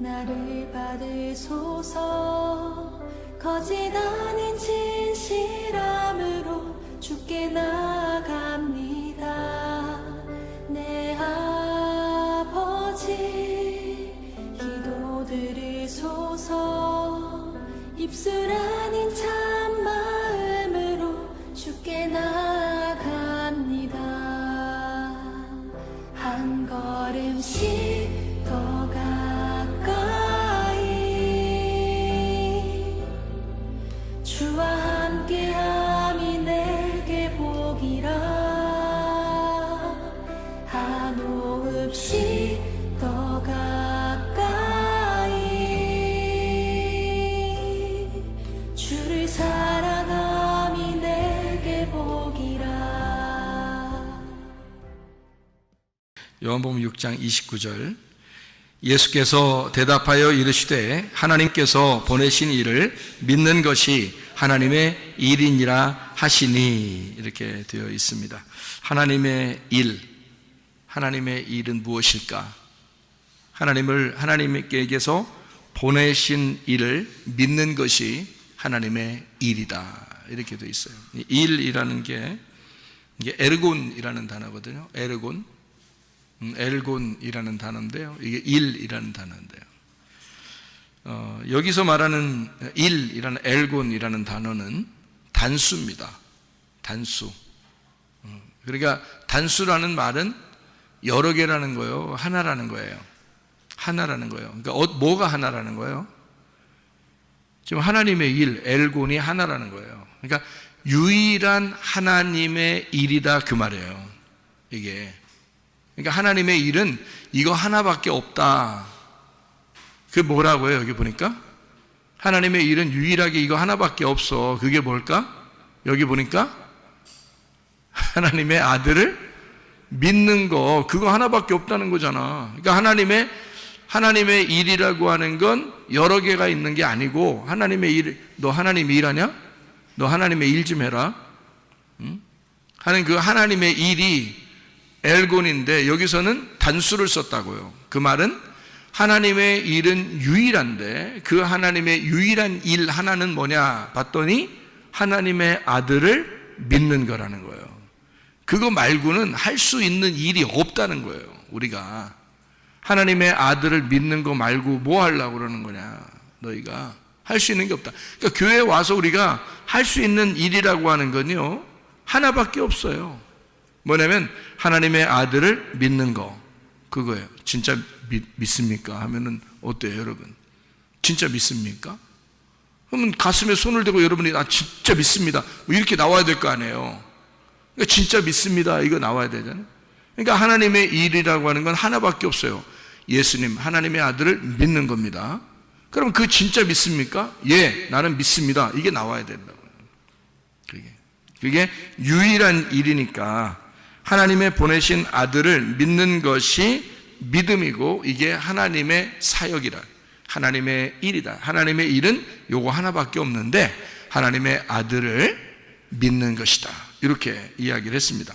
나를 받으소서. 거짓 아닌 진실함으로 주께 나아갑니다. 내 아버지 기도 들으소서. 입술 아닌 참마음으로 주께 나아갑니다. 한 걸음씩 더 가까이 주와 함께함이 내게 복이라. 한 호흡씩 더 가까이 주를 사랑함이 내게 복이라. 요한복음 6장 29절, 예수께서 대답하여 이르시되 하나님께서 보내신 이를 믿는 것이 하나님의 일이니라 하시니, 이렇게 되어 있습니다. 하나님의 일은 무엇일까? 하나님께서 보내신 일을 믿는 것이 하나님의 일이다, 이렇게 되어 있어요. 일이라는 게 이게 에르곤이라는 단어거든요. 엘곤이라는 단어인데요, 이게 일이라는 단어인데요, 여기서 말하는 일이라는 엘곤이라는 단어는 단수입니다. 단수. 그러니까 단수라는 말은 여러 개라는 거예요, 하나라는 거예요. 하나라는 거예요. 그러니까 뭐가 하나라는 거예요? 지금 하나님의 일, 엘곤이 하나라는 거예요. 그러니까 유일한 하나님의 일이다, 그 말이에요, 이게. 그러니까 하나님의 일은 이거 하나밖에 없다. 그게 뭐라고요? 여기 보니까 하나님의 일은 유일하게 이거 하나밖에 없어. 그게 뭘까? 여기 보니까 하나님의 아들을 믿는 거, 그거 하나밖에 없다는 거잖아. 그러니까 하나님의 일이라고 하는 건 여러 개가 있는 게 아니고, 하나님의 일, 너 하나님 일하냐? 너 하나님의 일 좀 해라. 하는 그 하나님의 일이 엘곤인데, 여기서는 단수를 썼다고요. 그 말은 하나님의 일은 유일한데, 그 하나님의 유일한 일 하나는 뭐냐 봤더니 하나님의 아들을 믿는 거라는 거예요. 그거 말고는 할 수 있는 일이 없다는 거예요. 우리가 하나님의 아들을 믿는 거 말고 뭐 하려고 그러는 거냐, 너희가 할 수 있는 게 없다. 그러니까 교회에 와서 우리가 할 수 있는 일이라고 하는 건요, 하나밖에 없어요. 뭐냐면 하나님의 아들을 믿는 거, 그거예요. 진짜 믿습니까? 하면은 어때요, 여러분? 진짜 믿습니까? 그러면 가슴에 손을 대고 여러분이 진짜 믿습니다, 뭐 이렇게 나와야 될 거 아니에요. 그러니까 진짜 믿습니다, 이거 나와야 되잖아요. 그러니까 하나님의 일이라고 하는 건 하나밖에 없어요. 예수님, 하나님의 아들을 믿는 겁니다. 그럼 그 진짜 믿습니까? 예, 나는 믿습니다, 이게 나와야 된다고요. 그게 유일한 일이니까 하나님의 보내신 아들을 믿는 것이 믿음이고, 이게 하나님의 사역이라, 하나님의 일이다. 하나님의 일은 요거 하나밖에 없는데 하나님의 아들을 믿는 것이다, 이렇게 이야기를 했습니다.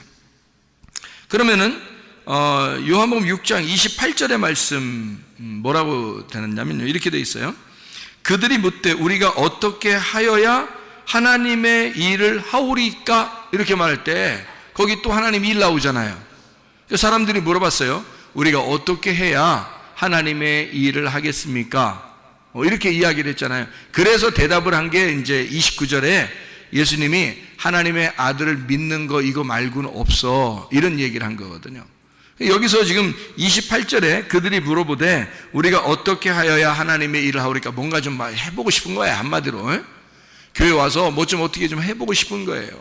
그러면은 요한복음 6장 28절의 말씀 뭐라고 되느냐면요, 이렇게 돼 있어요. 그들이 묻되 우리가 어떻게 하여야 하나님의 일을 하오리까, 이렇게 말할 때 거기 또 하나님 일 나오잖아요. 사람들이 물어봤어요. 우리가 어떻게 해야 하나님의 일을 하겠습니까? 이렇게 이야기를 했잖아요. 그래서 대답을 한 게 이제 29절에 예수님이 하나님의 아들을 믿는 거 이거 말고는 없어, 이런 얘기를 한 거거든요. 여기서 지금 28절에 그들이 물어보되 우리가 어떻게 하여야 하나님의 일을 하오리까, 뭔가 좀 해보고 싶은 거야, 한마디로. 교회 와서 뭐 좀 어떻게 좀 해보고 싶은 거예요.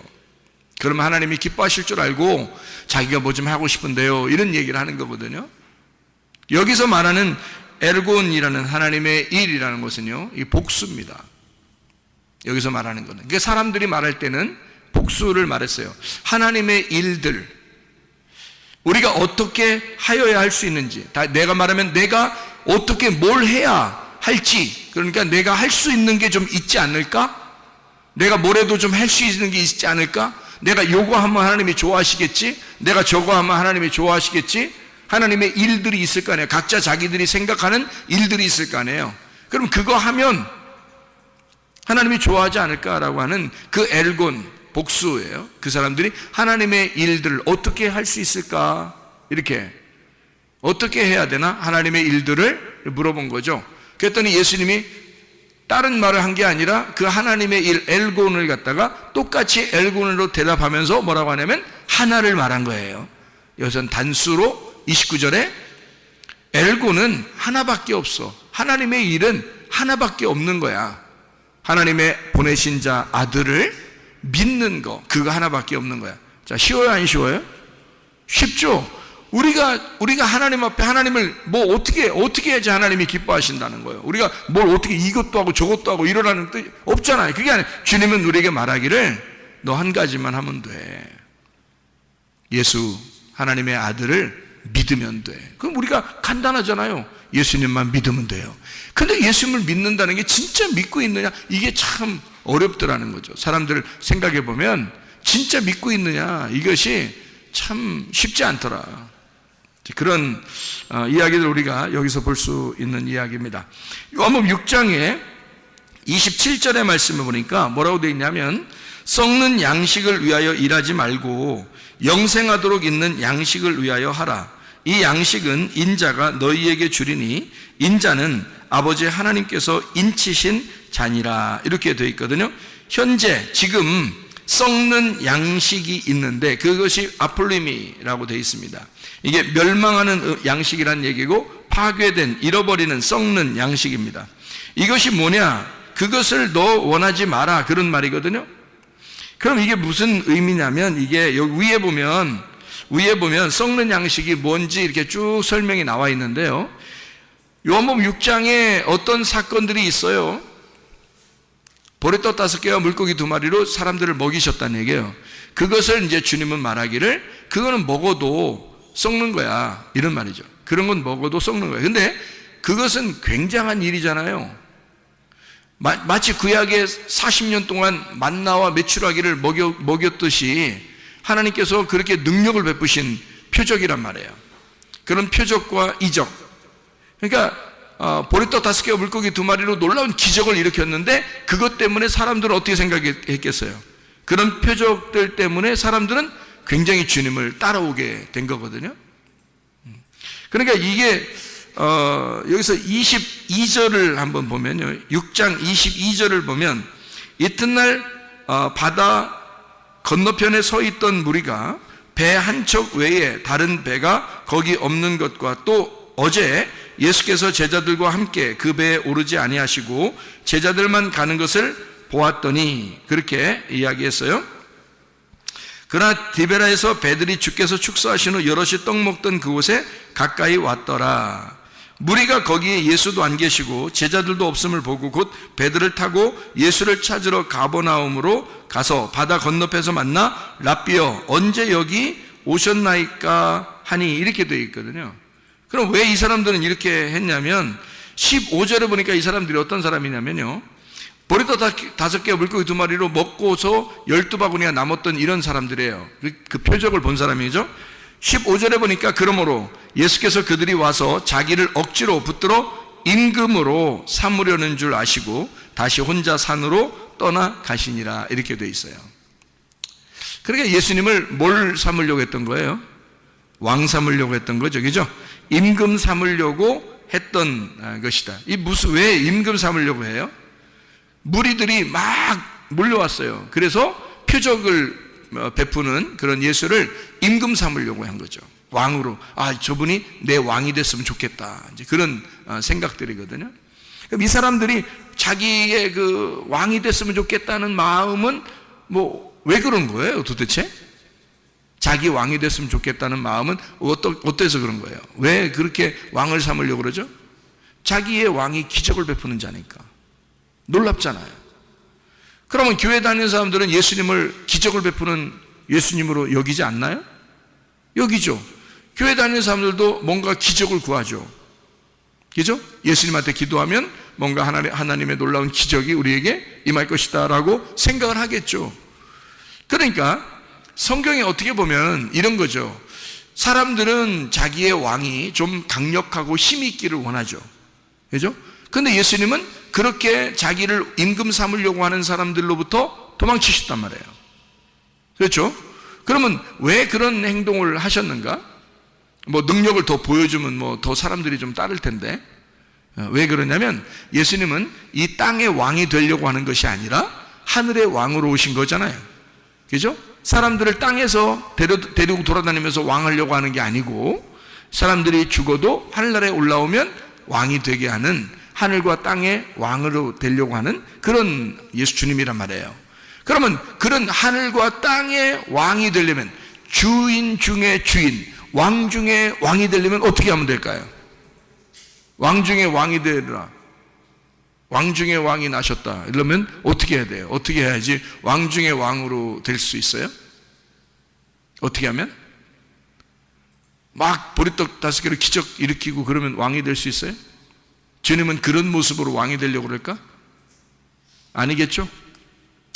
그러면 하나님이 기뻐하실 줄 알고 자기가 뭐 좀 하고 싶은데요, 이런 얘기를 하는 거거든요. 여기서 말하는 엘곤이라는 하나님의 일이라는 것은요, 이 복수입니다. 여기서 말하는 거는, 그러니까 사람들이 말할 때는 복수를 말했어요. 하나님의 일들, 우리가 어떻게 하여야 할 수 있는지, 내가 말하면 내가 어떻게 뭘 해야 할지, 그러니까 내가 할 수 있는 게 좀 있지 않을까? 내가 뭐래도 좀 할 수 있는 게 있지 않을까? 내가 요거 하면 하나님이 좋아하시겠지? 내가 저거 하면 하나님이 좋아하시겠지? 하나님의 일들이 있을 거 아니에요. 각자 자기들이 생각하는 일들이 있을 거 아니에요. 그럼 그거 하면 하나님이 좋아하지 않을까라고 하는 그 엘곤, 복수예요. 그 사람들이 하나님의 일들을 어떻게 할 수 있을까? 이렇게 어떻게 해야 되나? 하나님의 일들을 물어본 거죠. 그랬더니 예수님이 다른 말을 한 게 아니라 그 하나님의 일, 엘곤을 갖다가 똑같이 엘곤으로 대답하면서 뭐라고 하냐면 하나를 말한 거예요. 여기서는 단수로 29절에 엘곤은 하나밖에 없어. 하나님의 일은 하나밖에 없는 거야. 하나님의 보내신 자 아들을 믿는 거, 그거 하나밖에 없는 거야. 자, 쉬워요, 안 쉬워요? 쉽죠? 우리가 하나님 앞에 하나님을 뭐 어떻게 해야지 하나님이 기뻐하신다는 거예요. 우리가 뭘 어떻게 이것도 하고 저것도 하고 이러라는 뜻 없잖아요. 그게 아니라 주님은 우리에게 말하기를 너 한 가지만 하면 돼. 예수 하나님의 아들을 믿으면 돼. 그럼 우리가 간단하잖아요. 예수님만 믿으면 돼요. 근데 예수님을 믿는다는 게 진짜 믿고 있느냐? 이게 참 어렵더라는 거죠. 사람들을 생각해 보면 진짜 믿고 있느냐? 이것이 참 쉽지 않더라. 그런 이야기를 우리가 여기서 볼 수 있는 이야기입니다. 요한복음 6장에 27절의 말씀을 보니까 뭐라고 되어 있냐면 썩는 양식을 위하여 일하지 말고 영생하도록 있는 양식을 위하여 하라. 이 양식은 인자가 너희에게 주리니 인자는 아버지 하나님께서 인치신 자니라. 이렇게 되어 있거든요. 현재 지금 썩는 양식이 있는데 그것이 아폴리미라고 되어 있습니다. 이게 멸망하는 양식이란 얘기고 파괴된, 잃어버리는, 썩는 양식입니다. 이것이 뭐냐? 그것을 너 원하지 마라, 그런 말이거든요. 그럼 이게 무슨 의미냐면 이게 여기 위에 보면 썩는 양식이 뭔지 이렇게 쭉 설명이 나와 있는데요. 요한복음 6장에 어떤 사건들이 있어요. 보리떡 5개와 물고기 2마리로 사람들을 먹이셨다는 얘기예요. 그것을 이제 주님은 말하기를 그거는 먹어도 썩는 거야, 이런 말이죠. 그런 건 먹어도 썩는 거야. 근데 그것은 굉장한 일이잖아요. 마치 구약에 40년 동안 만나와 메추라기를 먹였듯이 하나님께서 그렇게 능력을 베푸신 표적이란 말이에요. 그런 표적과 이적. 그러니까 보리떡 5개와 물고기 2마리로 놀라운 기적을 일으켰는데 그것 때문에 사람들은 어떻게 생각했겠어요? 그런 표적들 때문에 사람들은 굉장히 주님을 따라오게 된 거거든요. 그러니까 이게 여기서 22절을 한번 보면요, 6장 22절을 보면 이튿날 바다 건너편에 서 있던 무리가 배 한 척 외에 다른 배가 거기 없는 것과 또 어제 예수께서 제자들과 함께 그 배에 오르지 아니하시고 제자들만 가는 것을 보았더니, 그렇게 이야기했어요. 그러나 디베라에서 배들이 주께서 축사하신 후 여럿이 떡 먹던 그곳에 가까이 왔더라. 무리가 거기에 예수도 안 계시고 제자들도 없음을 보고 곧 배들을 타고 예수를 찾으러 가버나움으로 가서 바다 건너편에서 만나 랍비여 언제 여기 오셨나이까 하니, 이렇게 되어 있거든요. 그럼 왜 이 사람들은 이렇게 했냐면 15절에 보니까 이 사람들이 어떤 사람이냐면요, 보리떡 5개와 물고기 2마리로 먹고서 12바구니가 남았던 이런 사람들이에요. 그 표적을 본 사람이죠. 15절에 보니까 그러므로 예수께서 그들이 와서 자기를 억지로 붙들어 임금으로 삼으려는 줄 아시고 다시 혼자 산으로 떠나 가시니라, 이렇게 돼 있어요. 그러니까 예수님을 뭘 삼으려고 했던 거예요? 왕 삼으려고 했던 거죠, 그죠? 임금 삼으려고 했던 것이다. 왜 임금 삼으려고 해요? 무리들이 막 몰려왔어요. 그래서 표적을 베푸는 그런 예수를 임금 삼으려고 한 거죠. 왕으로, 저분이 내 왕이 됐으면 좋겠다, 이제 그런 생각들이거든요. 그럼 이 사람들이 자기의 그 왕이 됐으면 좋겠다는 마음은 왜 그런 거예요, 도대체? 자기 왕이 됐으면 좋겠다는 마음은 어때서 그런 거예요? 왜 그렇게 왕을 삼으려고 그러죠? 자기의 왕이 기적을 베푸는 자니까. 놀랍잖아요. 그러면 교회 다니는 사람들은 예수님을 기적을 베푸는 예수님으로 여기지 않나요? 여기죠. 교회 다니는 사람들도 뭔가 기적을 구하죠. 그죠? 예수님한테 기도하면 뭔가 하나님의 놀라운 기적이 우리에게 임할 것이다 라고 생각을 하겠죠. 그러니까 성경에 어떻게 보면 이런 거죠. 사람들은 자기의 왕이 좀 강력하고 힘 있기를 원하죠. 그죠? 근데 예수님은 그렇게 자기를 임금 삼으려고 하는 사람들로부터 도망치셨단 말이에요. 그렇죠? 그러면 왜 그런 행동을 하셨는가? 뭐 능력을 더 보여주면 뭐 더 사람들이 좀 따를 텐데, 왜 그러냐면 예수님은 이 땅의 왕이 되려고 하는 것이 아니라 하늘의 왕으로 오신 거잖아요. 그죠? 사람들을 땅에서 데리고 돌아다니면서 왕하려고 하는 게 아니고, 사람들이 죽어도 하늘나라에 올라오면 왕이 되게 하는, 하늘과 땅의 왕으로 되려고 하는 그런 예수 주님이란 말이에요. 그러면 그런 하늘과 땅의 왕이 되려면, 주인 중에 주인, 왕 중에 왕이 되려면 어떻게 하면 될까요? 왕 중에 왕이 되리라, 왕 중에 왕이 나셨다, 이러면 어떻게 해야 돼요? 어떻게 해야지 왕 중에 왕으로 될 수 있어요? 어떻게 하면? 막 보리떡 5개로 기적 일으키고 그러면 왕이 될 수 있어요? 주님은 그런 모습으로 왕이 되려고 그럴까? 아니겠죠?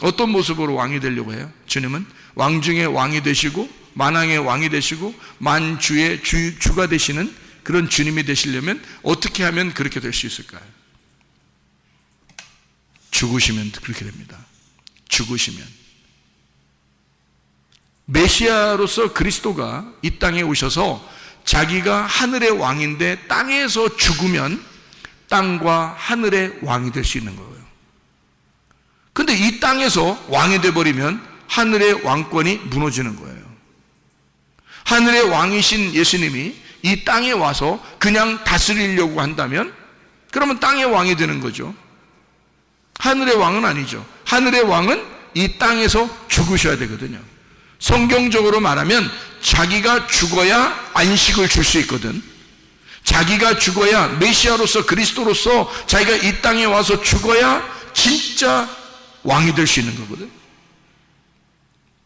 어떤 모습으로 왕이 되려고 해요? 주님은 왕 중에 왕이 되시고 만왕의 왕이 되시고 만주의 주가 되시는 그런 주님이 되시려면 어떻게 하면 그렇게 될 수 있을까요? 죽으시면 그렇게 됩니다. 죽으시면. 메시아로서 그리스도가 이 땅에 오셔서 자기가 하늘의 왕인데 땅에서 죽으면 땅과 하늘의 왕이 될 수 있는 거예요. 근데 이 땅에서 왕이 돼버리면 하늘의 왕권이 무너지는 거예요. 하늘의 왕이신 예수님이 이 땅에 와서 그냥 다스리려고 한다면 그러면 땅의 왕이 되는 거죠. 하늘의 왕은 아니죠. 하늘의 왕은 이 땅에서 죽으셔야 되거든요. 성경적으로 말하면 자기가 죽어야 안식을 줄 수 있거든. 자기가 죽어야, 메시아로서 그리스도로서 자기가 이 땅에 와서 죽어야 진짜 왕이 될 수 있는 거거든.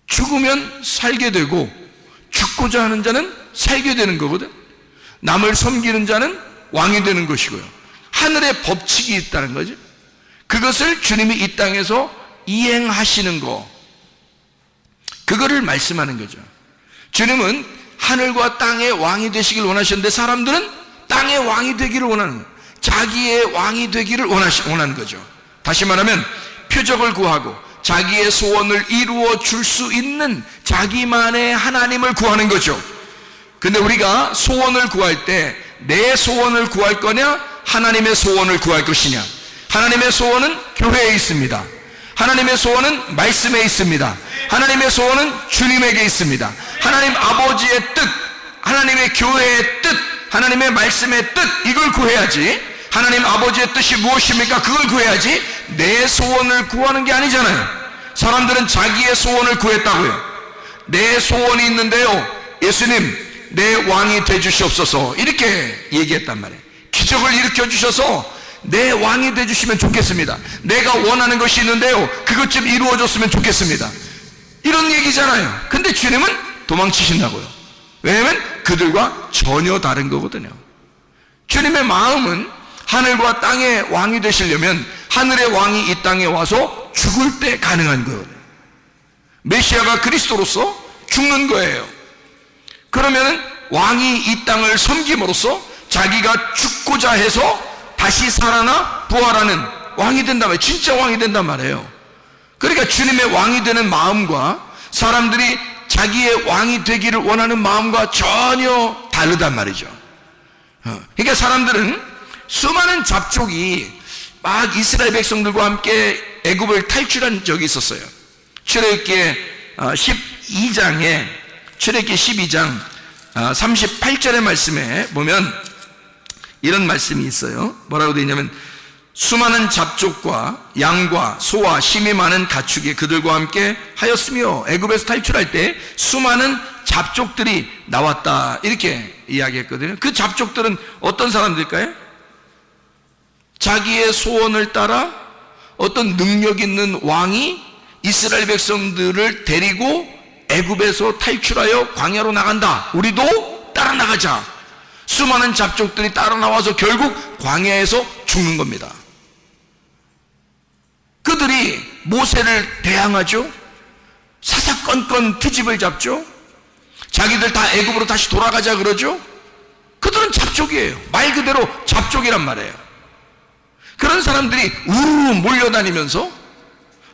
죽으면 살게 되고 죽고자 하는 자는 살게 되는 거거든. 남을 섬기는 자는 왕이 되는 것이고요. 하늘의 법칙이 있다는 거죠. 그것을 주님이 이 땅에서 이행하시는 거, 그거를 말씀하는 거죠. 주님은 하늘과 땅의 왕이 되시길 원하셨는데 사람들은 땅의 왕이 되기를 원하는 거예요. 자기의 왕이 되기를 원하는 거죠. 다시 말하면 표적을 구하고 자기의 소원을 이루어 줄 수 있는 자기만의 하나님을 구하는 거죠. 근데 우리가 소원을 구할 때 내 소원을 구할 거냐, 하나님의 소원을 구할 것이냐? 하나님의 소원은 교회에 있습니다. 하나님의 소원은 말씀에 있습니다. 하나님의 소원은 주님에게 있습니다. 하나님 아버지의 뜻, 하나님의 교회의 뜻, 하나님의 말씀의 뜻, 이걸 구해야지. 하나님 아버지의 뜻이 무엇입니까? 그걸 구해야지. 내 소원을 구하는 게 아니잖아요. 사람들은 자기의 소원을 구했다고요. 내 소원이 있는데요, 예수님 내 왕이 되주시옵소서, 이렇게 얘기했단 말이에요. 기적을 일으켜 주셔서 내 왕이 되주시면 좋겠습니다. 내가 원하는 것이 있는데요, 그것 좀 이루어졌으면 좋겠습니다, 이런 얘기잖아요. 근데 주님은 도망치신다고요. 왜냐하면 그들과 전혀 다른 거거든요. 주님의 마음은 하늘과 땅의 왕이 되시려면 하늘의 왕이 이 땅에 와서 죽을 때 가능한 거예요. 메시아가 그리스도로서 죽는 거예요. 그러면 왕이 이 땅을 섬김으로써 자기가 죽고자 해서 다시 살아나 부활하는 왕이 된단 말이에요. 진짜 왕이 된단 말이에요. 그러니까 주님의 왕이 되는 마음과 사람들이 자기의 왕이 되기를 원하는 마음과 전혀 다르단 말이죠. 그러니까 사람들은 수많은 잡족이 막 이스라엘 백성들과 함께 애굽을 탈출한 적이 있었어요. 출애굽기 12장에 출애굽기 12장 38절의 말씀에 보면 이런 말씀이 있어요. 뭐라고 되어 있냐면, 수많은 잡족과 양과 소와 힘이 많은 가축이 그들과 함께 하였으며, 애굽에서 탈출할 때 수많은 잡족들이 나왔다, 이렇게 이야기했거든요. 그 잡족들은 어떤 사람들일까요? 자기의 소원을 따라 어떤 능력 있는 왕이 이스라엘 백성들을 데리고 애굽에서 탈출하여 광야로 나간다, 우리도 따라 나가자. 수많은 잡족들이 따라 나와서 결국 광야에서 죽는 겁니다. 그들이 모세를 대항하죠. 사사건건 트집을 잡죠. 자기들 다 애굽으로 다시 돌아가자 그러죠? 그들은 잡족이에요. 말 그대로 잡족이란 말이에요. 그런 사람들이 우르르 몰려다니면서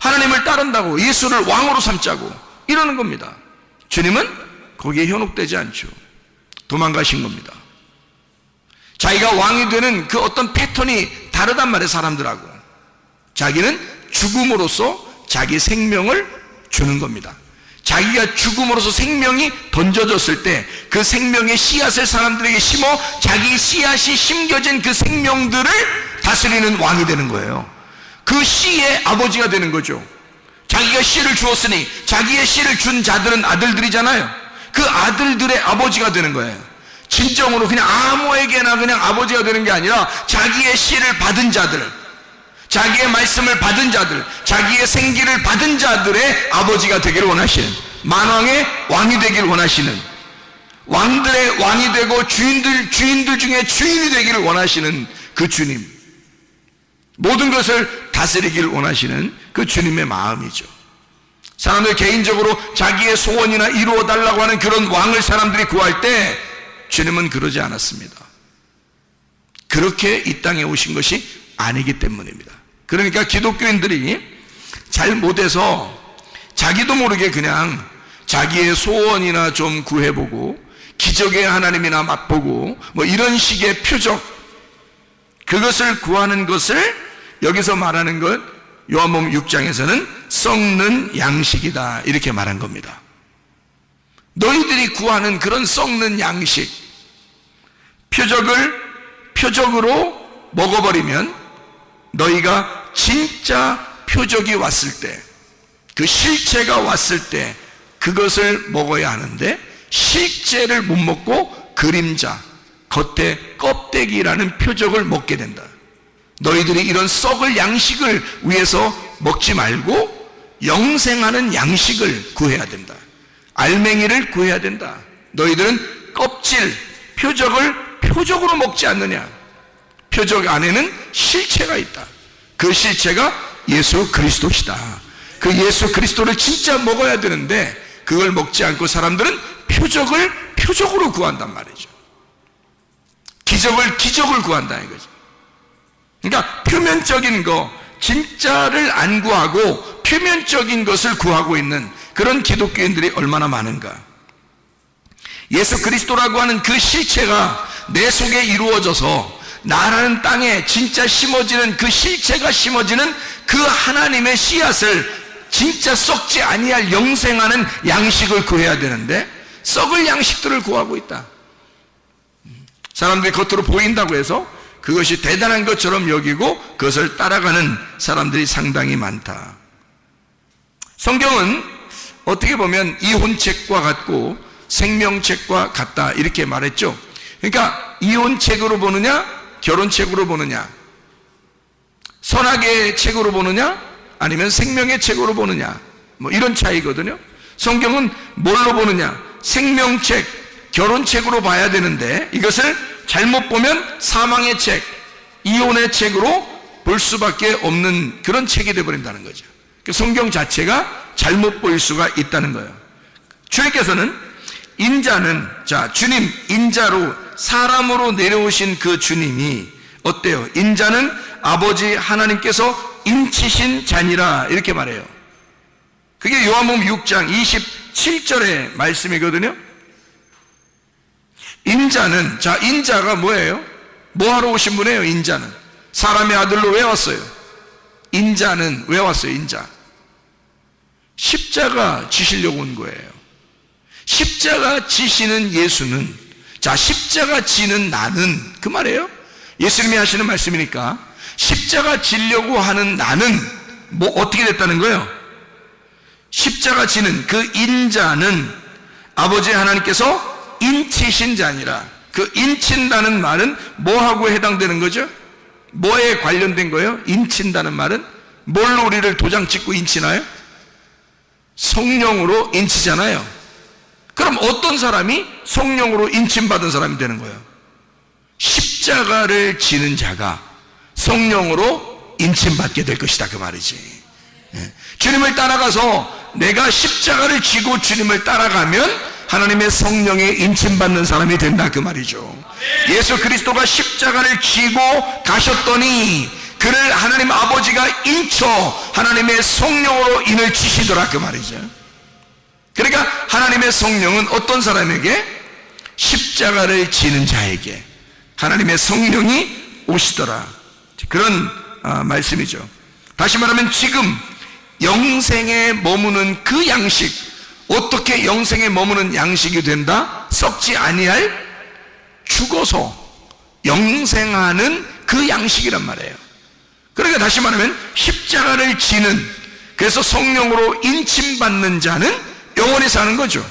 하나님을 따른다고, 예수를 왕으로 삼자고 이러는 겁니다. 주님은 거기에 현혹되지 않죠. 도망가신 겁니다. 자기가 왕이 되는 그 어떤 패턴이 다르단 말이에요. 사람들하고. 자기는 죽음으로써 자기 생명을 주는 겁니다. 자기가 죽음으로써 생명이 던져졌을 때 그 생명의 씨앗을 사람들에게 심어 자기 씨앗이 심겨진 그 생명들을 다스리는 왕이 되는 거예요. 그 씨의 아버지가 되는 거죠. 자기가 씨를 주었으니 자기의 씨를 준 자들은 아들들이잖아요. 그 아들들의 아버지가 되는 거예요. 진정으로 그냥 아무에게나 그냥 아버지가 되는 게 아니라 자기의 씨를 받은 자들, 자기의 말씀을 받은 자들, 자기의 생기를 받은 자들의 아버지가 되기를 원하시는, 만왕의 왕이 되기를 원하시는, 왕들의 왕이 되고 주인들 중에 주인이 되기를 원하시는 그 주님, 모든 것을 다스리기를 원하시는 그 주님의 마음이죠. 사람들 개인적으로 자기의 소원이나 이루어달라고 하는 그런 왕을 사람들이 구할 때 주님은 그러지 않았습니다. 그렇게 이 땅에 오신 것이 아니기 때문입니다. 그러니까 기독교인들이 잘못해서 자기도 모르게 그냥 자기의 소원이나 좀 구해보고 기적의 하나님이나 맛보고 뭐 이런 식의 표적, 그것을 구하는 것을 여기서 말하는 것, 요한복음 6장에서는 썩는 양식이다 이렇게 말한 겁니다. 너희들이 구하는 그런 썩는 양식, 표적으로 먹어버리면 너희가 진짜 표적이 왔을 때, 그 실체가 왔을 때 그것을 먹어야 하는데 실제를 못 먹고 그림자, 겉에 껍데기라는 표적을 먹게 된다. 너희들이 이런 썩을 양식을 위해서 먹지 말고 영생하는 양식을 구해야 된다. 알맹이를 구해야 된다. 너희들은 껍질, 표적을 표적으로 먹지 않느냐. 표적 안에는 실체가 있다. 그 실체가 예수 그리스도시다. 그 예수 그리스도를 진짜 먹어야 되는데 그걸 먹지 않고 사람들은 표적을 표적으로 구한단 말이죠. 기적을 구한다 이거죠. 그러니까 표면적인 거, 진짜를 안 구하고 표면적인 것을 구하고 있는 그런 기독교인들이 얼마나 많은가. 예수 그리스도라고 하는 그 실체가 내 속에 이루어져서 나라는 땅에 진짜 심어지는 그 실체가 심어지는 그 하나님의 씨앗을 진짜 썩지 아니할 영생하는 양식을 구해야 되는데 썩을 양식들을 구하고 있다. 사람들이 겉으로 보인다고 해서 그것이 대단한 것처럼 여기고 그것을 따라가는 사람들이 상당히 많다. 성경은 어떻게 보면 이혼책과 같고 생명책과 같다 이렇게 말했죠. 그러니까 이혼책으로 보느냐 결혼책으로 보느냐, 선악의 책으로 보느냐 아니면 생명의 책으로 보느냐, 뭐 이런 차이거든요. 성경은 뭘로 보느냐, 생명책, 결혼책으로 봐야 되는데 이것을 잘못 보면 사망의 책, 이혼의 책으로 볼 수밖에 없는 그런 책이 되어버린다는 거죠. 성경 자체가 잘못 보일 수가 있다는 거예요. 주님께서는 인자는, 자, 주님, 인자로 사람으로 내려오신 그 주님이 어때요? 인자는 아버지 하나님께서 인치신 자니라 이렇게 말해요. 그게 요한복음 6장 27절의 말씀이거든요. 인자는, 자, 인자가 뭐예요? 뭐하러 오신 분이에요? 인자는 사람의 아들로 왜 왔어요? 인자는 왜 왔어요? 인자 십자가 지시려고 온 거예요. 십자가 지시는 예수는, 자, 십자가 지는 나는, 그 말이에요. 예수님이 하시는 말씀이니까 십자가 지려고 하는 나는 뭐 어떻게 됐다는 거예요? 십자가 지는 그 인자는 아버지 하나님께서 인치신 자니라. 그 인친다는 말은 뭐하고 해당되는 거죠? 뭐에 관련된 거예요? 인친다는 말은 뭘로 우리를 도장 찍고 인치나요? 성령으로 인치잖아요. 그럼 어떤 사람이 성령으로 인침받은 사람이 되는 거예요? 십자가를 지는 자가 성령으로 인침받게 될 것이다 그 말이지. 주님을 따라가서 내가 십자가를 지고 주님을 따라가면 하나님의 성령에 인침받는 사람이 된다 그 말이죠. 예수 그리스도가 십자가를 지고 가셨더니 그를 하나님 아버지가 인쳐 하나님의 성령으로 인을 치시더라 그 말이죠. 그러니까 하나님의 성령은 어떤 사람에게? 십자가를 지는 자에게 하나님의 성령이 오시더라, 그런 말씀이죠. 다시 말하면 지금 영생에 머무는 그 양식, 어떻게 영생에 머무는 양식이 된다? 썩지 아니할 죽어서 영생하는 그 양식이란 말이에요. 그러니까 다시 말하면 십자가를 지는, 그래서 성령으로 인침받는 자는 영원히 사는 거죠.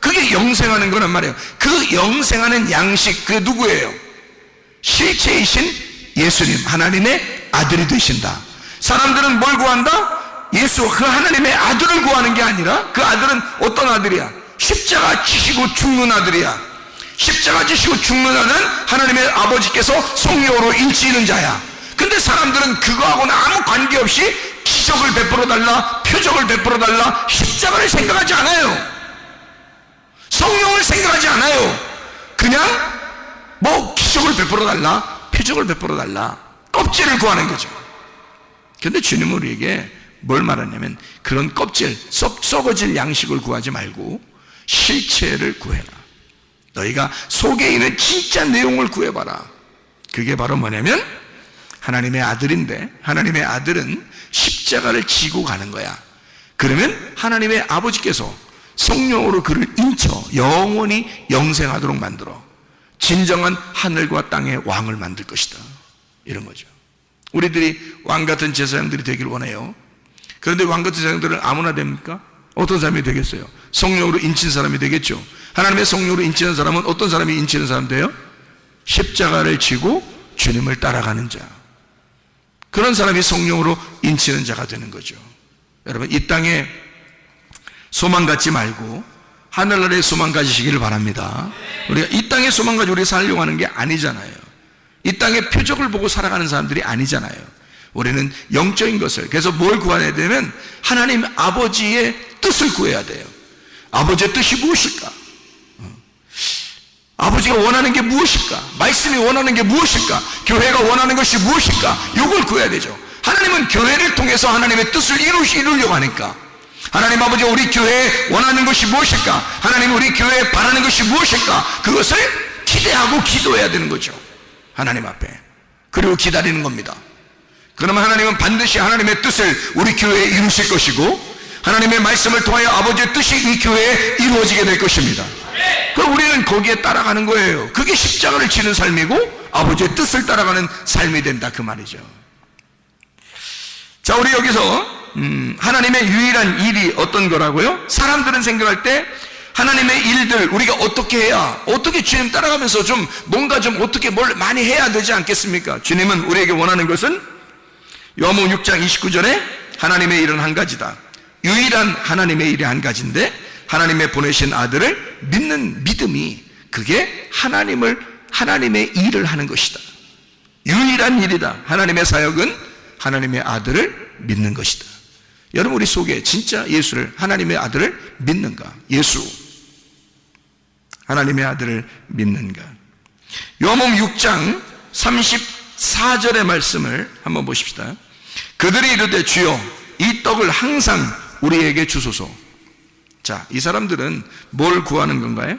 그게 영생하는 거란 말이에요. 그 영생하는 양식, 그게 누구예요? 실체이신 예수님, 하나님의 아들이 되신다. 사람들은 뭘 구한다? 예수, 그 하나님의 아들을 구하는 게 아니라, 그 아들은 어떤 아들이야? 십자가 지시고 죽는 아들이야. 십자가 지시고 죽는 아들은 하나님의 아버지께서 성령으로 인치는 자야. 근데 사람들은 그거하고는 아무 관계없이 기적을 베풀어 달라, 표적을 베풀어 달라, 십자가를 생각하지 않아요. 성령을 생각하지 않아요. 그냥 뭐 기적을 베풀어 달라, 표적을 베풀어 달라, 껍질을 구하는 거죠. 근데 주님은 우리에게 뭘 말하냐면, 그런 껍질, 썩어질 양식을 구하지 말고 실체를 구해라. 너희가 속에 있는 진짜 내용을 구해봐라. 그게 바로 뭐냐면 하나님의 아들인데, 하나님의 아들은 십자가를 지고 가는 거야. 그러면 하나님의 아버지께서 성령으로 그를 인쳐 영원히 영생하도록 만들어 진정한 하늘과 땅의 왕을 만들 것이다, 이런 거죠. 우리들이 왕같은 제사장들이 되길 원해요. 그런데 왕같은 제사장들은 아무나 됩니까? 어떤 사람이 되겠어요? 성령으로 인친 사람이 되겠죠. 하나님의 성령으로 인치는 사람은 어떤 사람이 인치는 사람 돼요? 십자가를 지고 주님을 따라가는 자, 그런 사람이 성령으로 인치는 자가 되는 거죠. 여러분, 이 땅에 소망 갖지 말고 하늘나라에 소망 가지시기를 바랍니다. 우리가 이 땅에 소망 가지고 우리 살려고 하는 게 아니잖아요. 이 땅의 표적을 보고 살아가는 사람들이 아니잖아요. 우리는 영적인 것을, 그래서 뭘 구해야 되면 하나님 아버지의 뜻을 구해야 돼요. 아버지의 뜻이 무엇일까? 아버지가 원하는 게 무엇일까? 말씀이 원하는 게 무엇일까? 교회가 원하는 것이 무엇일까? 이걸 구해야 되죠. 하나님은 교회를 통해서 하나님의 뜻을 이루려고 하니까, 하나님 아버지가 우리 교회에 원하는 것이 무엇일까? 하나님 우리 교회에 바라는 것이 무엇일까? 그것을 기대하고 기도해야 되는 거죠, 하나님 앞에. 그리고 기다리는 겁니다. 그러면 하나님은 반드시 하나님의 뜻을 우리 교회에 이루실 것이고, 하나님의 말씀을 통하여 아버지의 뜻이 이 교회에 이루어지게 될 것입니다. 그럼 우리는 거기에 따라가는 거예요. 그게 십자가를 지는 삶이고 아버지의 뜻을 따라가는 삶이 된다, 그 말이죠. 자, 우리 여기서 하나님의 유일한 일이 어떤 거라고요? 사람들은 생각할 때 하나님의 일들 우리가 어떻게 해야, 어떻게 주님 따라가면서 좀 뭔가 좀 어떻게 뭘 많이 해야 되지 않겠습니까? 주님은 우리에게 원하는 것은 요한복음 6장 29절에 하나님의 일은 한 가지다. 유일한 하나님의 일이 한 가지인데, 하나님의 보내신 아들을 믿는 믿음이, 그게 하나님의 일을 하는 것이다. 유일한 일이다. 하나님의 사역은 하나님의 아들을 믿는 것이다. 여러분, 우리 속에 진짜 예수를, 하나님의 아들을 믿는가? 예수, 하나님의 아들을 믿는가? 요한복음 6장 34절의 말씀을 한번 보십시다. 그들이 이르되 주여 이 떡을 항상 우리에게 주소서. 자, 이 사람들은 뭘 구하는 건가요?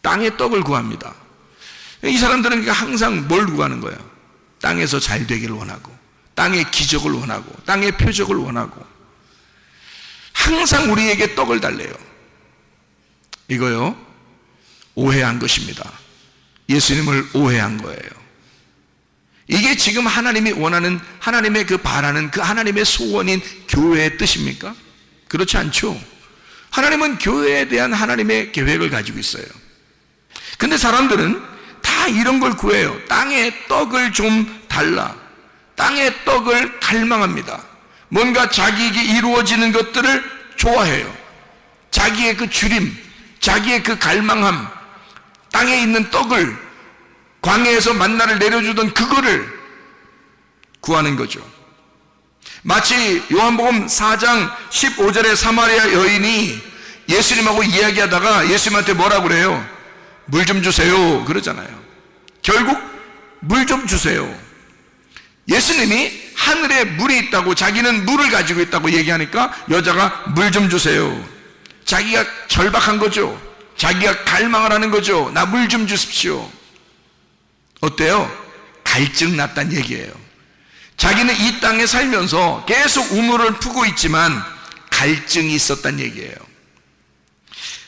땅의 떡을 구합니다. 이 사람들은 항상 뭘 구하는 거예요? 땅에서 잘 되기를 원하고, 땅의 기적을 원하고, 땅의 표적을 원하고, 항상 우리에게 떡을 달래요. 이거요, 오해한 것입니다. 예수님을 오해한 거예요. 이게 지금 하나님이 원하는, 하나님의 그 바라는 그 하나님의 소원인 교회의 뜻입니까? 그렇지 않죠. 하나님은 교회에 대한 하나님의 계획을 가지고 있어요. 근데 사람들은 다 이런 걸 구해요. 땅의 떡을 좀 달라. 땅의 떡을 갈망합니다. 뭔가 자기에게 이루어지는 것들을 좋아해요. 자기의 그 주림, 자기의 그 갈망함, 땅에 있는 떡을, 광야에서 만나를 내려주던 그거를 구하는 거죠. 마치 요한복음 4장 15절의 사마리아 여인이 예수님하고 이야기하다가 예수님한테 뭐라고 그래요? 물 좀 주세요 그러잖아요. 결국 물 좀 주세요. 예수님이 하늘에 물이 있다고, 자기는 물을 가지고 있다고 얘기하니까 여자가 물 좀 주세요. 자기가 절박한 거죠. 자기가 갈망을 하는 거죠. 나 물 좀 주십시오. 어때요? 갈증 났단 얘기예요. 자기는 이 땅에 살면서 계속 우물을 푸고 있지만 갈증이 있었단 얘기예요.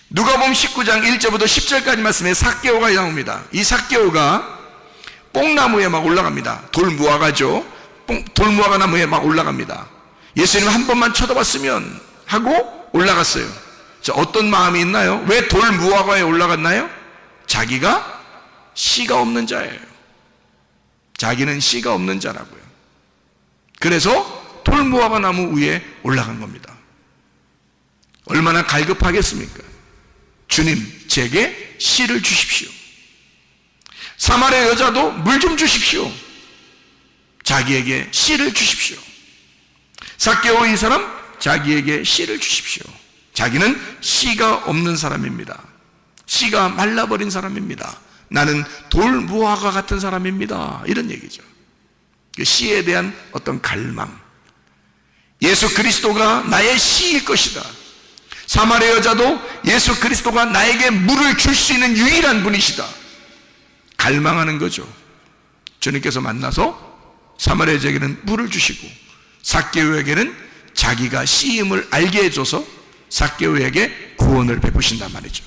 누가복음 19장 1절부터 10절까지 말씀에 삭개오가 나옵니다. 이 삭개오가 뽕나무에 막 올라갑니다. 돌무화과죠. 돌무화과 나무에 막 올라갑니다. 예수님 한 번만 쳐다봤으면 하고 올라갔어요. 자, 어떤 마음이 있나요? 왜 돌무화과에 올라갔나요? 자기가 씨가 없는 자예요. 자기는 씨가 없는 자라고요. 그래서 돌무화과 나무 위에 올라간 겁니다. 얼마나 갈급하겠습니까? 주님, 제게 씨를 주십시오. 사마리아 여자도 물 좀 주십시오. 자기에게 씨를 주십시오. 삭개오 이 사람, 자기에게 씨를 주십시오. 자기는 씨가 없는 사람입니다. 씨가 말라버린 사람입니다. 나는 돌무화과 같은 사람입니다. 이런 얘기죠. 씨에 대한 어떤 갈망. 예수 그리스도가 나의 씨일 것이다. 사마리아 여자도 예수 그리스도가 나에게 물을 줄 수 있는 유일한 분이시다. 갈망하는 거죠. 주님께서 만나서 사마리아 여자에게는 물을 주시고 삭개오에게는 자기가 씨임을 알게 해줘서 삭개오에게 구원을 베푸신단 말이죠.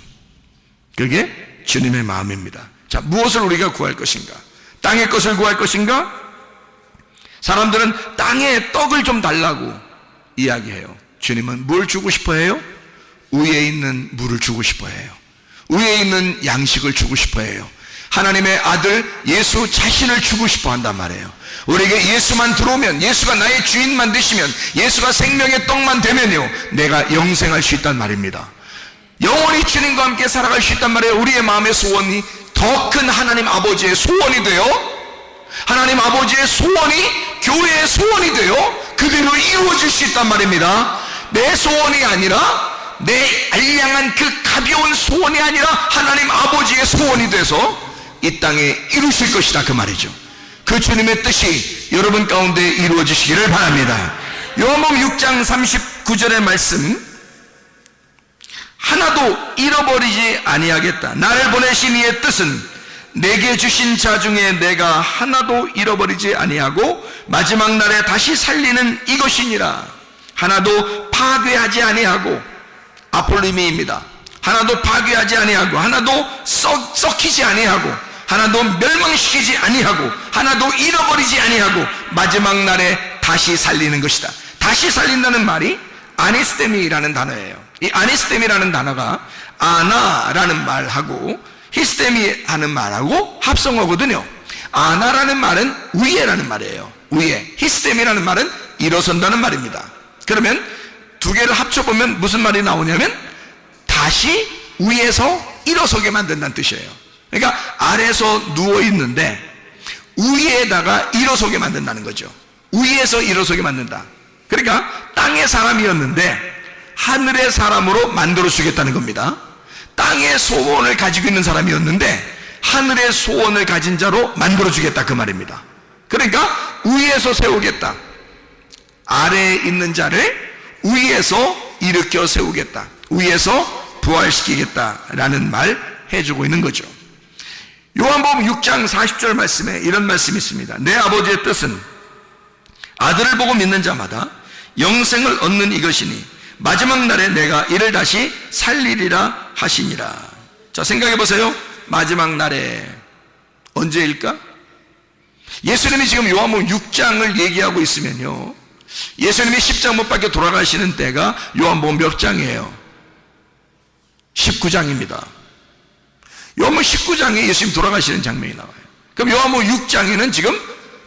그게 주님의 마음입니다. 자, 무엇을 우리가 구할 것인가? 땅의 것을 구할 것인가? 사람들은 땅에 떡을 좀 달라고 이야기해요. 주님은 뭘 주고 싶어 해요? 위에 있는 물을 주고 싶어 해요. 위에 있는 양식을 주고 싶어 해요. 하나님의 아들 예수 자신을 주고 싶어 한단 말이에요. 우리에게 예수만 들어오면, 예수가 나의 주인만 되시면, 예수가 생명의 떡만 되면요, 내가 영생할 수 있단 말입니다. 영원히 주님과 함께 살아갈 수 있단 말이에요. 우리의 마음의 소원이 더 큰 하나님 아버지의 소원이 되어, 하나님 아버지의 소원이 교회의 소원이 되어 그대로 이루어질 수 있단 말입니다. 내 소원이 아니라, 내 알량한 그 가벼운 소원이 아니라 하나님 아버지의 소원이 돼서 이 땅에 이루실 것이다, 그 말이죠. 그 주님의 뜻이 여러분 가운데 이루어지시기를 바랍니다. 요한복음 6장 39절의 말씀, 하나도 잃어버리지 아니하겠다. 나를 보내신 이의 뜻은 내게 주신 자 중에 내가 하나도 잃어버리지 아니하고 마지막 날에 다시 살리는 이것이니라. 하나도 파괴하지 아니하고, 아폴리미입니다. 하나도 파괴하지 아니하고, 하나도 썩히지 아니하고, 하나도 멸망시키지 아니하고, 하나도 잃어버리지 아니하고 마지막 날에 다시 살리는 것이다. 다시 살린다는 말이 아니스테미라는 단어예요. 이 아니스테미라는 단어가 아나라는 말하고 히스테미 하는 말하고 합성어거든요. 아나라는 말은 위에라는 말이에요. 위에. 히스테미라는 말은 일어선다는 말입니다. 그러면 두 개를 합쳐보면 무슨 말이 나오냐면 다시 위에서 일어서게 만든다는 뜻이에요. 그러니까 아래에서 누워있는데 위에다가 일어서게 만든다는 거죠. 위에서 일어서게 만든다. 그러니까 땅의 사람이었는데 하늘의 사람으로 만들어주겠다는 겁니다. 땅의 소원을 가지고 있는 사람이었는데 하늘의 소원을 가진 자로 만들어주겠다, 그 말입니다. 그러니까 위에서 세우겠다. 아래에 있는 자를 위에서 일으켜 세우겠다. 위에서 부활시키겠다라는 말 해주고 있는 거죠. 요한복음 6장 40절 말씀에 이런 말씀이 있습니다. 내 아버지의 뜻은 아들을 보고 믿는 자마다 영생을 얻는 이것이니 마지막 날에 내가 이를 다시 살리리라 하시니라. 자, 생각해 보세요. 마지막 날에 언제일까? 예수님이 지금 요한복음 6장을 얘기하고 있으면요, 예수님이 십자가 못 박혀 돌아가시는 때가 요한복음 몇 장이에요? 19장입니다. 요한복음 19장에 예수님 돌아가시는 장면이 나와요. 그럼 요한복음 6장에는 지금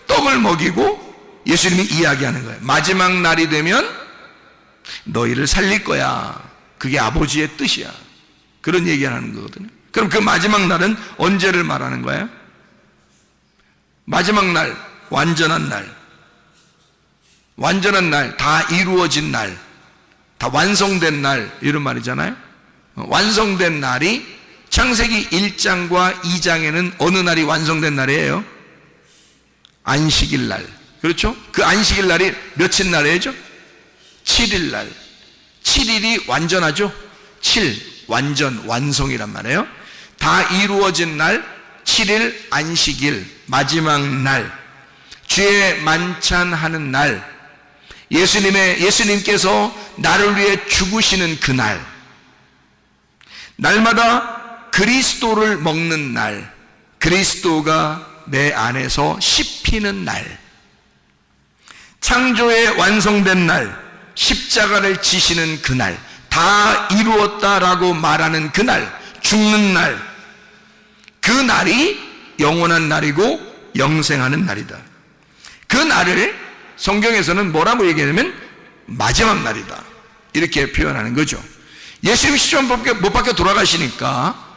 떡을 먹이고 예수님이 이야기하는 거예요. 마지막 날이 되면 너희를 살릴 거야. 그게 아버지의 뜻이야. 그런 얘기를 하는 거거든요. 그럼 그 마지막 날은 언제를 말하는 거예요? 마지막 날, 완전한 날. 완전한 날, 다 이루어진 날, 다 완성된 날, 이런 말이잖아요. 완성된 날이 창세기 1장과 2장에는 어느 날이 완성된 날이에요? 안식일 날. 그렇죠? 그 안식일 날이 며칠 날이죠? 7일 날. 7일이 완전하죠? 7, 완전, 완성이란 말이에요. 다 이루어진 날, 7일 안식일, 마지막 날, 주의 만찬하는 날, 예수님께서 나를 위해 죽으시는 그 날, 날마다 그리스도를 먹는 날, 그리스도가 내 안에서 씹히는 날, 창조의 완성된 날, 십자가를 지시는 그 날, 다 이루었다라고 말하는 그 날, 죽는 날, 그 날이 영원한 날이고 영생하는 날이다. 그 날을 성경에서는 뭐라고 얘기하냐면 마지막 날이다, 이렇게 표현하는 거죠. 예수님 십자가 못 박혀 돌아가시니까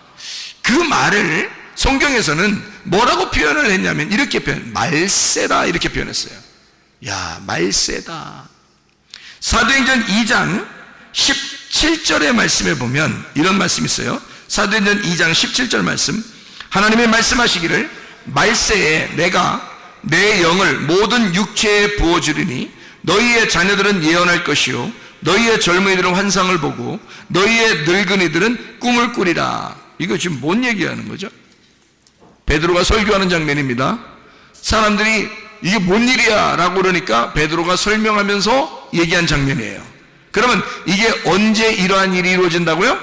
그 말을 성경에서는 뭐라고 표현을 했냐면 이렇게 말세다, 이렇게 표현했어요. 야, 말세다. 사도행전 2장 17절의 말씀에 보면 이런 말씀이 있어요. 사도행전 2장 17절 말씀, 하나님이 말씀하시기를 말세에 내가 내 영을 모든 육체에 부어주리니 너희의 자녀들은 예언할 것이요 너희의 젊은이들은 환상을 보고 너희의 늙은이들은 꿈을 꾸리라. 이거 지금 뭔 얘기하는 거죠? 베드로가 설교하는 장면입니다. 사람들이 이게 뭔 일이야 라고 그러니까 베드로가 설명하면서 얘기한 장면이에요. 그러면 이게 언제 이러한 일이 이루어진다고요?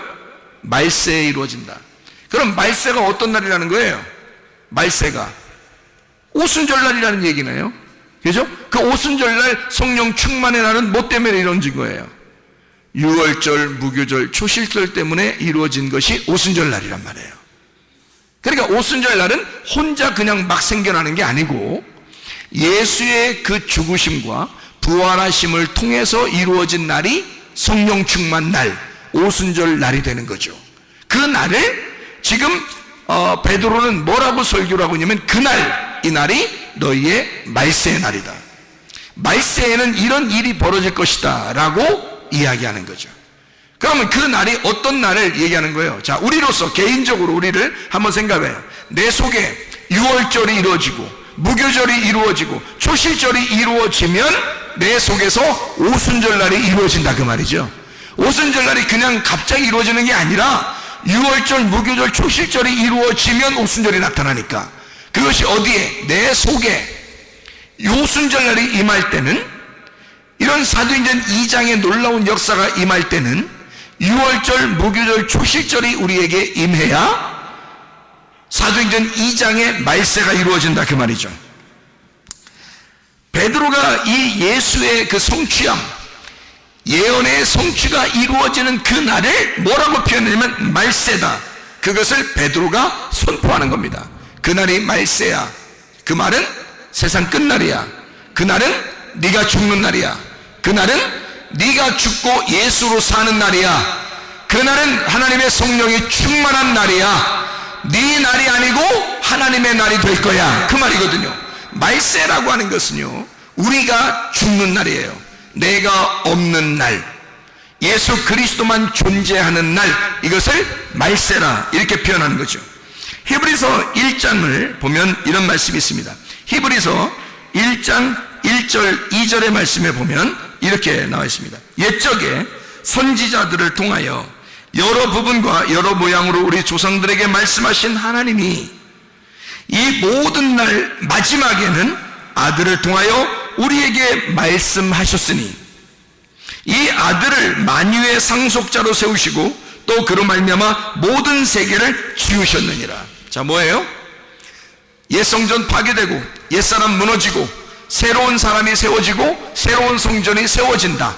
말세에 이루어진다. 그럼 말세가 어떤 날이라는 거예요? 말세가 오순절날이라는 얘기네요. 그죠? 그 오순절날 성령 충만의 날은 뭐 때문에 이루어진 거예요? 유월절, 무교절, 초실절 때문에 이루어진 것이 오순절날이란 말이에요. 그러니까 오순절날은 혼자 그냥 막 생겨나는 게 아니고 예수의 그 죽으심과 부활하심을 통해서 이루어진 날이 성령 충만 날, 오순절 날이 되는 거죠. 그 날을 지금 베드로는 뭐라고 설교를 하고 있냐면 그날, 이 날이 너희의 말세의 날이다. 말세에는 이런 일이 벌어질 것이다 라고 이야기하는 거죠. 그러면 그 날이 어떤 날을 얘기하는 거예요? 자, 우리로서 개인적으로 우리를 한번 생각해요. 내 속에 유월절이 이루어지고 무교절이 이루어지고 초실절이 이루어지면 내 속에서 오순절날이 이루어진다, 그 말이죠. 오순절날이 그냥 갑자기 이루어지는 게 아니라 유월절, 무교절, 초실절이 이루어지면 오순절이 나타나니까 그것이 어디에? 내 속에 오순절날이 임할 때는, 이런 사도행전 2장의 놀라운 역사가 임할 때는 유월절, 무교절, 초실절이 우리에게 임해야 사도행전 2장의 말세가 이루어진다, 그 말이죠. 베드로가 이 예수의 그 성취함, 예언의 성취가 이루어지는 그 날을 뭐라고 표현하냐면 말세다. 그것을 베드로가 선포하는 겁니다. 그날이 말세야. 그 말은 세상 끝날이야. 그날은 네가 죽는 날이야. 그날은 네가 죽고 예수로 사는 날이야. 그날은 하나님의 성령이 충만한 날이야. 네 날이 아니고 하나님의 날이 될 거야, 그 말이거든요. 말세라고 하는 것은요, 우리가 죽는 날이에요. 내가 없는 날, 예수 그리스도만 존재하는 날, 이것을 말세라 이렇게 표현하는 거죠. 히브리서 1장을 보면 이런 말씀이 있습니다. 히브리서 1장 1절 2절의 말씀에 보면 이렇게 나와 있습니다. 옛적에 선지자들을 통하여 여러 부분과 여러 모양으로 우리 조상들에게 말씀하신 하나님이 이 모든 날 마지막에는 아들을 통하여 우리에게 말씀하셨으니 이 아들을 만유의 상속자로 세우시고 또 그로 말미암아 모든 세계를 지으셨느니라. 자, 뭐예요? 옛 성전 파괴되고 옛사람 무너지고 새로운 사람이 세워지고 새로운 성전이 세워진다.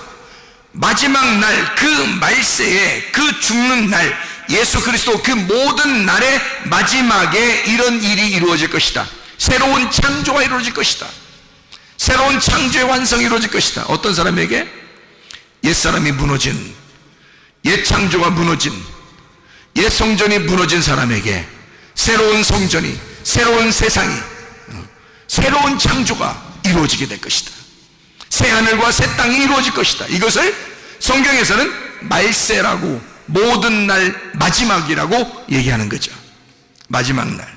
마지막 날, 그 말세에, 그 죽는 날, 예수 그리스도 그 모든 날의 마지막에 이런 일이 이루어질 것이다. 새로운 창조가 이루어질 것이다. 새로운 창조의 완성이 이루어질 것이다. 어떤 사람에게? 옛사람이 무너진, 옛 창조가 무너진, 옛 성전이 무너진 사람에게 새로운 성전이, 새로운 세상이, 새로운 창조가 이루어지게 될 것이다. 새하늘과 새 땅이 이루어질 것이다. 이것을 성경에서는 말세라고 모든 날 마지막이라고 얘기하는 거죠. 마지막 날.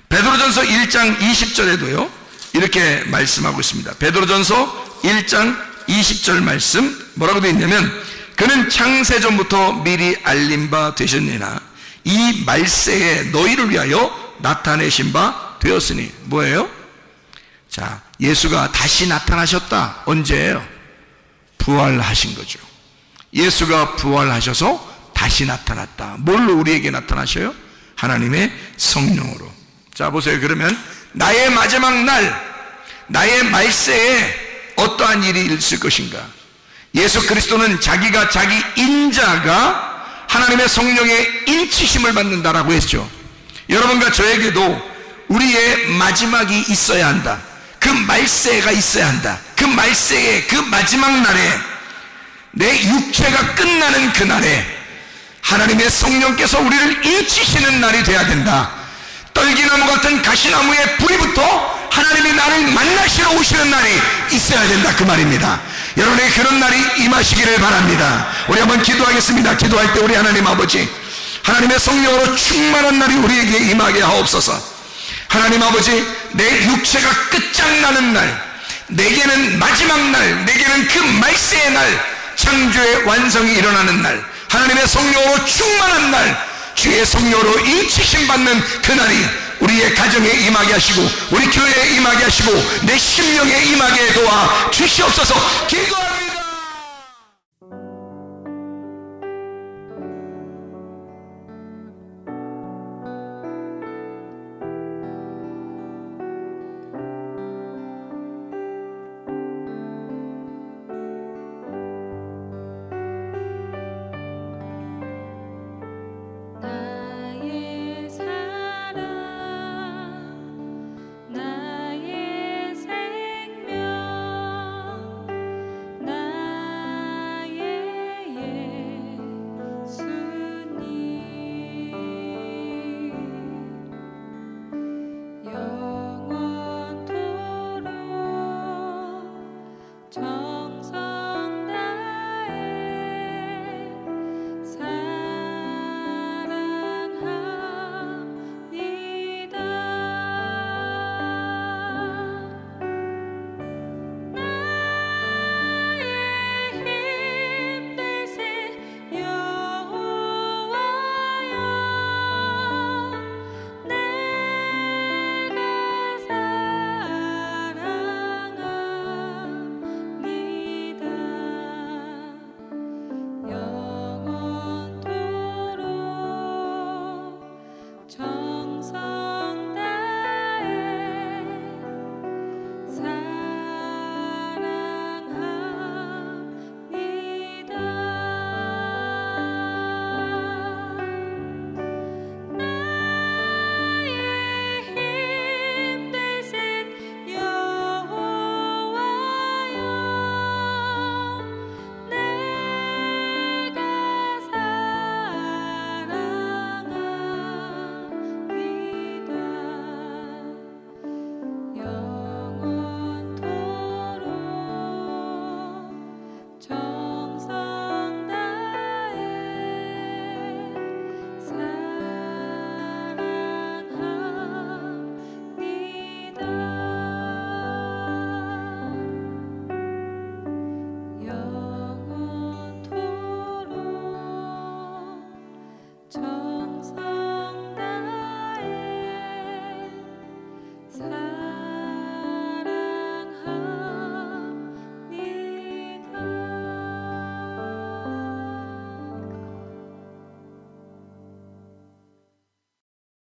베드로전서 1장 20절에도요 이렇게 말씀하고 있습니다. 베드로전서 1장 20절 말씀 뭐라고 되어 있냐면, 그는 창세전부터 미리 알린 바 되셨느니라 이 말세에 너희를 위하여 나타내신 바 되었으니. 뭐예요? 자, 예수가 다시 나타나셨다. 언제예요? 부활하신 거죠. 예수가 부활하셔서 다시 나타났다. 뭘로 우리에게 나타나셔요? 하나님의 성령으로. 자, 보세요. 그러면 나의 마지막 날, 나의 말세에 어떠한 일이 있을 것인가? 예수 그리스도는 자기가 자기 인자가 하나님의 성령의 인치심을 받는다라고 했죠. 여러분과 저에게도 우리의 마지막이 있어야 한다. 그 말세가 있어야 한다. 그 말세에, 그 마지막 날에, 내 육체가 끝나는 그날에 하나님의 성령께서 우리를 인치시는 날이 돼야 된다. 떨기나무 같은 가시나무에 불이 붙어 하나님이 나를 만나시러 오시는 날이 있어야 된다, 그 말입니다. 여러분에게 그런 날이 임하시기를 바랍니다. 우리 한번 기도하겠습니다. 기도할 때 우리 하나님 아버지, 하나님의 성령으로 충만한 날이 우리에게 임하게 하옵소서. 하나님 아버지, 내 육체가 끝장나는 날, 내게는 마지막 날, 내게는 그 말세의 날, 창조의 완성이 일어나는 날, 하나님의 성령으로 충만한 날, 주의 성령으로 인치심 받는 그날이 우리의 가정에 임하게 하시고 우리 교회에 임하게 하시고 내 심령에 임하게 도와 주시옵소서. 기도합니다.